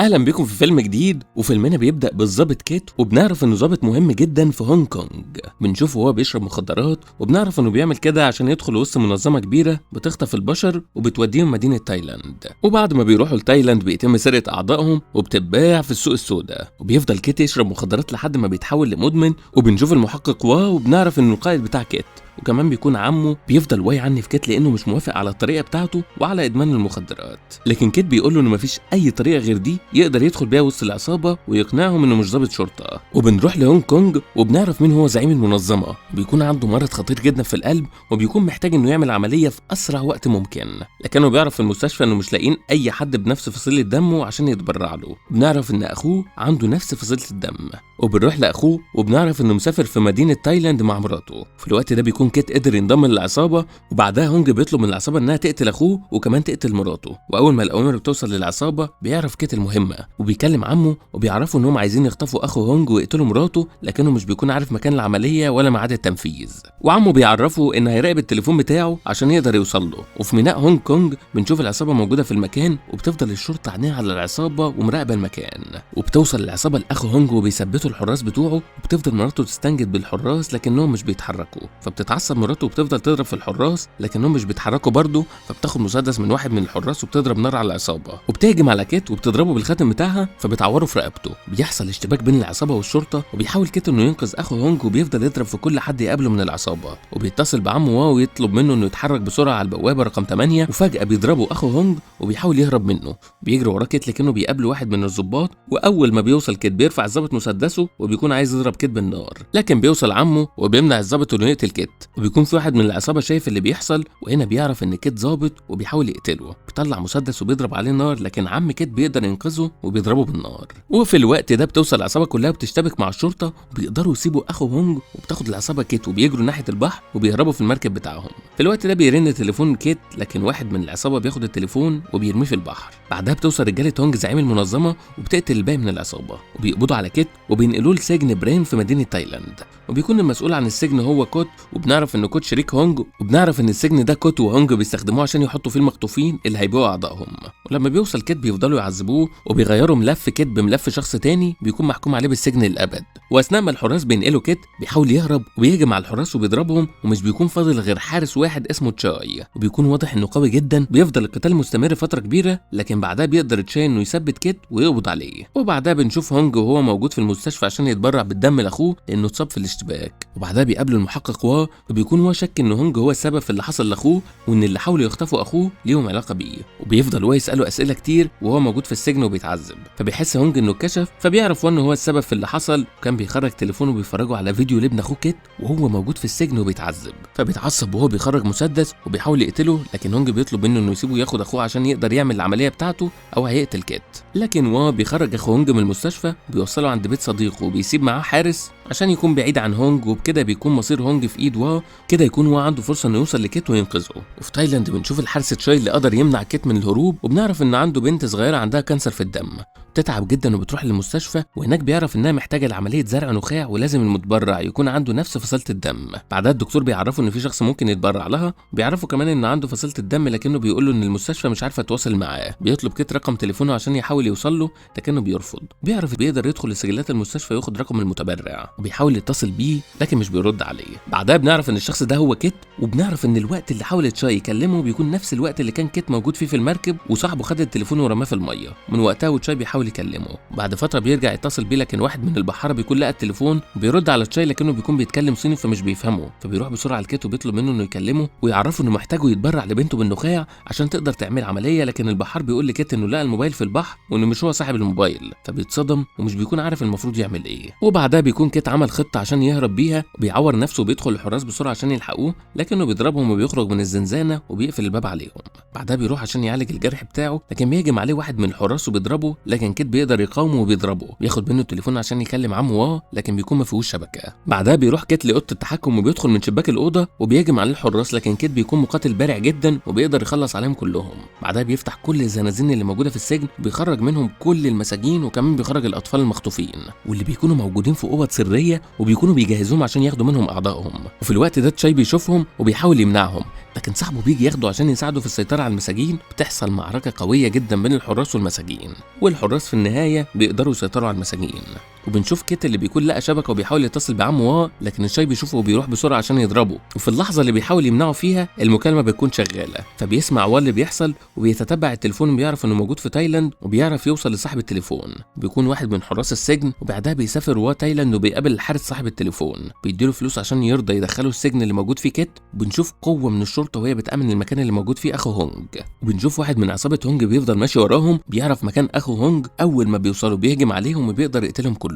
اهلا بكم في فيلم جديد، وفيلمنا بيبدا بالظابط كيت، وبنعرف انه ظابط مهم جدا في هونج كونج. بنشوفه وهو بيشرب مخدرات، وبنعرف انه بيعمل كده عشان يدخل وسط منظمه كبيره بتخطف البشر وبتوديهم مدينه تايلاند. وبعد ما بيروحوا لتايلاند بيتم سرقه اعضائهم وبتتباع في السوق السوداء. وبيفضل كيت يشرب مخدرات لحد ما بيتحول لمدمن. وبنشوف المحقق وبنعرف انه القائد بتاع كيت، وكمان بيكون عمه بيفضل واقع عني في كيت لانه مش موافق على الطريقه بتاعته وعلى ادمان المخدرات. لكن كيت بيقول له انه مفيش اي طريقه غير دي يقدر يدخل بيها وسط العصابه ويقنعهم انه مش ضابط شرطه. وبنروح لهونج كونج وبنعرف مين هو زعيم المنظمه. بيكون عنده مرض خطير جدا في القلب، وبيكون محتاج انه يعمل عمليه في اسرع وقت ممكن. لكنه بيعرف في المستشفى انه مش لاقيين اي حد بنفس فصيله دمه عشان يتبرع له. بنعرف ان اخوه عنده نفس فصيله الدم، وبنروح لاخوه وبنعرف انه مسافر في مدينه تايلاند مع مراته. في الوقت ده بيكون كيت قدر ينضم للعصابه، وبعدها هونج بيطلب من العصابه انها تقتل اخوه وكمان تقتل مراته. واول ما الاوامر بتوصل للعصابه بيعرف كيت المهمه، وبيكلم عمه وبيعرفوا انهم عايزين يخطفوا اخو هونج ويقتلوا مراته، لكنه مش بيكون عارف مكان العمليه ولا ميعاد التنفيذ. وعمه بيعرفه ان هيراقب التليفون بتاعه عشان يقدر يوصل له. وفي ميناء هونج كونج بنشوف العصابه موجوده في المكان، وبتفضل الشرطه عينيها على العصابه ومراقبه المكان. وبتوصل العصابه لاخو هونج وبيثبتوا الحراس بتوعه، وبتفضل مراته تستنجد بالحراس لكنهم مش بيتحركوا. فبتتعصب مراته وبتفضل تضرب في الحراس لكنهم مش بيتحركوا برضه. فبتاخد مسدس من واحد من الحراس وبتضرب نار على العصابه، وبتهجم على كيت وبتضربه بالخاتم بتاعها فبتعوره في رقبته. بيحصل اشتباك بين العصابه والشرطه، وبيحاول كيت انه ينقذ اخو هونج، وبيفضل يضرب في كل حد يقابله من العصابه. وبيتصل بعمه واو ويطلب منه انه يتحرك بسرعه على البوابه رقم 8. وفجاه بيضربه اخو هونج وبيحاول يهرب منه. بيجري وراه كيت لكنه بيقابله واحد من الضباط، واول ما بيوصل كيت بيرفع الضابط مسدسه وبيكون عايز يضرب كيت بالنار، لكن بيوصل عمه وبيمنع الضابط انه يقتل كيت. وبيكون في واحد من العصابه شايف اللي بيحصل، وهنا بيعرف ان كيت ضابط وبيحاول يقتله. بيطلع مسدس وبيضرب عليه نار، لكن عم كيت بيقدر ينقذه وبيضربه بالنار. وفي الوقت ده بتوصل العصابه كلها وبتشتبك مع الشرطه، وبيقدروا يسيبوا اخو هونج، وبتاخد العصابه كيت وبيجروا ناحيه البحر وبيهربوا في المركب بتاعهم. في الوقت ده بيرن تليفون كيت، لكن واحد من العصابه بياخد التليفون وبيرميه في البحر. بعدها بتوصل رجاله هونج زعيم المنظمه وبتقتل الباقي من العصابه، وبيقبضوا على كيت وبينقلوه لسجن برين في مدينه تايلاند. وبيكون المسؤول عن السجن هو كوت، وبنعرف ان كوت شريك هونج، وبنعرف ان السجن ده كوت وهونج بيستخدموه عشان يحطوا فيه المخطوفين اللي هيبيعوا اعضائهم. ولما بيوصل كيت بيفضلوا يعذبوه وبيغيروا ملف كيت بملف شخص تاني بيكون محكوم عليه بالسجن للابد. واثناء ما الحراس بينقلوا كيت بيحاول يهرب وبيهجم على الحراس وبيضربهم، ومش بيكون فاضل غير حارس واحد اسمه تشاي، وبيكون واضح انه قوي جدا. بيفضل القتال مستمر فتره كبيره، لكن بعدها بيقدر تشاي انه يثبت كيت ويقبض عليه. وبعدها بنشوف هونج وهو موجود في المستشفى عشان يتبرع بالدم لاخوه لانه اتصاب في الاشتباك. وبعدها بيقابله المحقق وبيكون هو شك ان هونج هو السبب في اللي حصل لاخوه، وان اللي حاولوا يخطفوا اخوه ليهم علاقه بيه. وبيفضل هو يساله اسئله كتير وهو موجود في السجن وبيتعذب. فبيحس هونج انه اتكشف، فبيعرف انه هو السبب في اللي حصل، وكان بيخرج تليفونه وبيفرجه على فيديو لابن اخوه كيت وهو موجود في السجن وبيتعذب. فبيتعصب وهو بيخرج مسدس وبيحاول يقتله، لكن هونج بيطلب منه انه يسيبه ياخد اخوه عشان يقدر يعمل العمليه بتاعته او هيقتل كيت. لكن وهو بيخرج اخو هونج من المستشفى وبيوصله عند بيت صديقه، وبيسيب معاه حارس عشان يكون بعيد عن هونج. وبكده بيكون مصير هونج في ايد كده يكون هو عنده فرصه انه يوصل لكيت وينقذه. وفي تايلاند بنشوف الحارس تشاي اللي قدر يمنع كيت من الهروب، وبنعرف ان عنده بنت صغيره عندها كانسر في الدم. بتتعب جدا وبتروح للمستشفى، وهناك بيعرف انها محتاجه لعمليه زرع نخاع، ولازم المتبرع يكون عنده نفس فصيله الدم. بعدها الدكتور بيعرفه ان في شخص ممكن يتبرع لها، بيعرفه كمان ان عنده فصيله الدم، لكنه بيقول له ان المستشفى مش عارفه تواصل معاه. بيطلب كيت رقم تليفونه عشان يحاول يوصل له، لكنه بيرفض. بيعرف بيقدر يدخل لسجلات المستشفى وياخد رقم المتبرع، وبيحاول يتصل بيه لكن مش بيرد عليه. بعدها بنعرف ان الشخص ده هو كيت، وبنعرف ان الوقت اللي حاول تشاي يكلمه بيكون نفس الوقت اللي كان كيت موجود فيه في المركب، وصاحبه خد التليفون ورماه في الميه. من وقتها وتشاي بيحاول يكلمه. بعد فتره بيرجع يتصل بيه، لكن واحد من البحاره بيكون لقى التليفون بيرد على تشاي، لكنه بيكون بيتكلم صيني فمش بيفهمه. فبيروح بسرعه لكيت وبيطلب منه انه يكلمه ويعرفه انه محتاجه يتبرع لبنته بالنخاع عشان تقدر تعمل عمليه. لكن البحار بيقول لكيت انه لقى الموبايل في البحر وانه مش هو صاحب الموبايل، فبيتصدم ومش بيكون عارف المفروض يعمل ايه. وبعدها بيكون كيت عمل خطه عشان يهرب بيها، وبيعور نفسه وبيدخل الحراس بسرعه عشان يلحقوه، لكنه بيضربهم وبيخرج من الزنزانه وبيقفل الباب عليهم. بعدها بيروح عشان يعالج الجرح بتاعه، لكن بيهجم عليه واحد من الحراس وبيضربه، لكن كيت بيقدر يقاومه وبيضربه. بياخد منه التليفون عشان يكلم عمه لكن بيكون ما فيهوش شبكه. بعدها بيروح كيت لاوضه التحكم وبيدخل من شباك الاوضه وبيهجم عليه الحراس، لكن كيت بيكون مقاتل بارع جدا وبيقدر يخلص عليهم كلهم. بعدها بيفتح كل الزنازين اللي موجوده في السجن، بيخرج منهم كل المساجين، وكمان بيخرج الاطفال المخطوفين واللي بيكونوا موجودين في اوض سريه وبيكونوا بيجهزوهم عشان ياخدوا منهم اعضائهم. وفي الوقت ده تشاي بيشوفهم وبيحاول يمنعهم، لكن صاحبه بيجي ياخده عشان يساعده في السيطره على المساجين. بتحصل معركه قويه جدا بين الحراس والمساجين، والحراس الحراس في النهايه بيقدروا يسيطروا على المساجين. وبنشوف كيت اللي بيكون لقى شبكه وبيحاول يتصل بعمه واه، لكن الشاي بيشوفه وبيروح بسرعه عشان يضربه، وفي اللحظه اللي بيحاول يمنعه فيها المكالمه بتكون شغاله، فبيسمع واه اللي بيحصل وبيتتبع التليفون وبيعرف انه موجود في تايلاند وبيعرف يوصل لصاحب التليفون. بيكون واحد من حراس السجن، وبعدها بيسافر واه تايلاند وبيقابل الحارس صاحب التليفون، بيديله فلوس عشان يرضى يدخله السجن اللي موجود فيه كيت. وبنشوف قوه من الشرطه وهي بتامن المكان اللي موجود فيه اخو هونج، وبنشوف واحد من عصابه هونج بيفضل ماشي وراهم، بيعرف مكان اخو هونج، اول ما بيوصلوا بيهجم عليهم وبيقدر يقتلهم كلهم.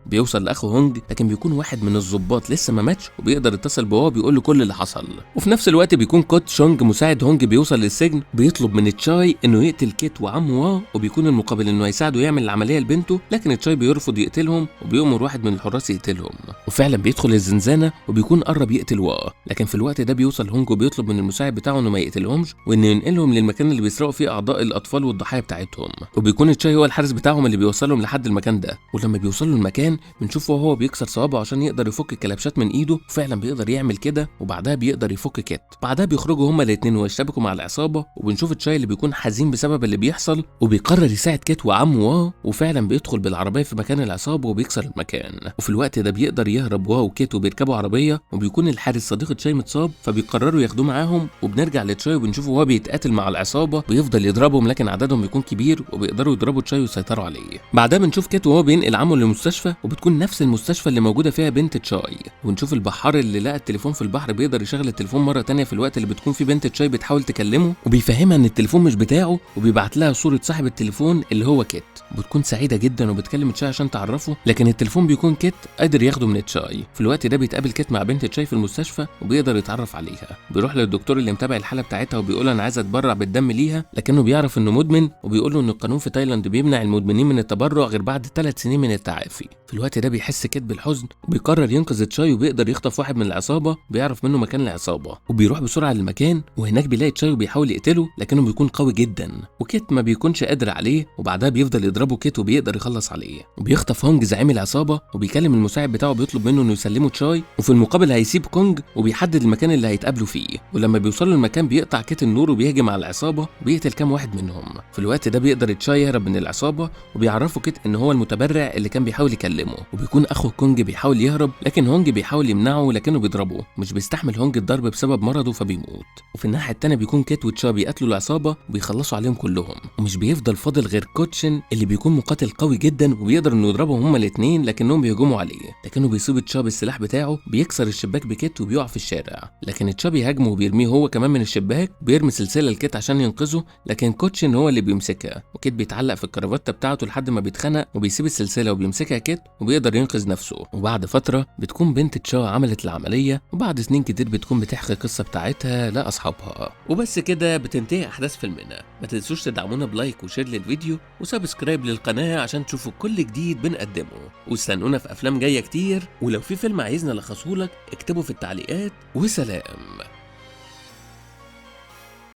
بيوصل لاخو هونج، لكن بيكون واحد من الضباط لسه ما ماتش وبيقدر يتصل بواه بيقول له كل اللي حصل. وفي نفس الوقت بيكون كوت شونج مساعد هونج بيوصل للسجن، بيطلب من تشاي انه يقتل كيت وعم واه، وبيكون المقابل انه هيساعده يعمل العمليه لبنته، لكن تشاي بيرفض يقتلهم وبيؤمر واحد من الحراس يقتلهم، وفعلا بيدخل الزنزانه وبيكون قرب يقتل واه، لكن في الوقت ده بيوصل هونج وبيطلب من المساعد بتاعه انه ما يقتلهمش وانه ينقلهم للمكان اللي بيسرقوا فيه اعضاء الاطفال والضحايا بتاعتهم، وبيكون تشاي هو الحارس بتاعهم اللي بيوصلهم لحد المكان ده. ولما بيوصلوا المكان بنشوفه وهو بيكسر صوابعه عشان يقدر يفك الكلبشات من ايده، وفعلا بيقدر يعمل كده، وبعدها بيقدر يفك كيت. بعدها بيخرجوا هما الاثنين ويشتبكوا مع العصابه، وبنشوف تشاي اللي بيكون حزين بسبب اللي بيحصل وبيقرر يساعد كيت وعمه واه، وفعلا بيدخل بالعربيه في مكان العصابه وبيكسر المكان. وفي الوقت ده بيقدر يهرب واه وكيت وبيركبوا عربيه، وبيكون الحارس صديق تشاي متصاب فبيقرروا ياخدوه معاهم، وبنرجع لتشاي وبنشوفه وهو بيتقاتل مع العصابه، بيفضل يضربهم لكن عددهم بيكون كبير وبيقدروا يضربوا تشاي ويسيطروا عليه. بعدها بنشوف كيت وهو بينقل عمه للمستشفى، وبتكون نفس المستشفى اللي موجوده فيها بنت تشاي، ونشوف البحار اللي لقى التليفون في البحر بيقدر يشغل التليفون مره تانية في الوقت اللي بتكون فيه بنت تشاي بتحاول تكلمه، وبيفهمها ان التليفون مش بتاعه، وبيبعت لها صوره صاحب التليفون اللي هو كيت. بتكون سعيده جدا وبتكلم تشاي عشان تعرفه، لكن التليفون بيكون كيت قادر ياخده من تشاي. في الوقت ده بيتقابل كيت مع بنت تشاي في المستشفى وبيقدر يتعرف عليها، بيروح للدكتور اللي متابع الحاله بتاعتها وبيقول انا عايز اتبرع بالدم ليها، لكنه بيعرف انه مدمن، وبيقول له ان القانون في تايلاند بيمنع المدمنين من التبرع غير بعد 3 سنين من التعافي. في الوقت ده بيحس كيت بالحزن وبيقرر ينقذ تشاي، وبيقدر يخطف واحد من العصابه بيعرف منه مكان العصابه، وبيروح بسرعه للمكان، وهناك بيلاقي تشاي وبيحاول يقتله لكنه بيكون قوي جدا، وكيت ما بيكونش قادر عليه، وبعدها بيفضل يضربه كيت وبيقدر يخلص عليه. وبيخطف هونج زعيم العصابه وبيكلم المساعد بتاعه بيطلب منه انه يسلمه تشاي، وفي المقابل هيسيب كونج وبيحدد المكان اللي هيتقابلوا فيه. ولما بيوصلوا المكان بيقطع كيت النور وبيهجم على العصابه وبيقتل كام واحد منهم. في الوقت ده بيقدر تشاي يهرب من العصابه، وبيعرفوا كيت ان هو المتبرع اللي كان بيحاول يكلمه، وبيكون اخو كونج بيحاول يهرب لكن هونج بيحاول يمنعه لكنه بيضربه، مش بيستحمل هونج الضرب بسبب مرضه فبيموت. وفي الناحيه الثانيه بيكون كيت وتشاي بيقتلوا العصابه وبيخلصوا عليهم كلهم، ومش بيفضل فاضل غير كوتشن اللي بيكون مقاتل قوي جدا وبيقدر انه يضربهم هما الاثنين، لكنهم بيهجموا عليه، لكنه بيصيب تشاي بالسلاح بتاعه بيكسر الشباك بكيت وبيقع في الشارع، لكن تشاي بيهاجمه وبيرميه هو كمان من الشباك، بيرمي سلسله لكيت عشان ينقذه، لكن كوتشن هو اللي بيمسكها، وكيت بيتعلق في الكرافته بتاعته لحد ما بيتخنق وبيسيب السلسله وبيمسكها كيت وبيقدر ينقذ نفسه. وبعد فتره بتكون بنت تشاي عملت العمليه، وبعد سنين كتير بتكون بتحكي القصه بتاعتها لاصحابها. وبس كده بتنتهي احداث فيلمنا. ما تنسوش تدعمونا بلايك وشير للفيديو وسبسكرايب للقناه عشان تشوفوا كل جديد بنقدمه، واستنونا في افلام جايه كتير، ولو في فيلم عايزنا نلخصهولك اكتبه في التعليقات، وسلام.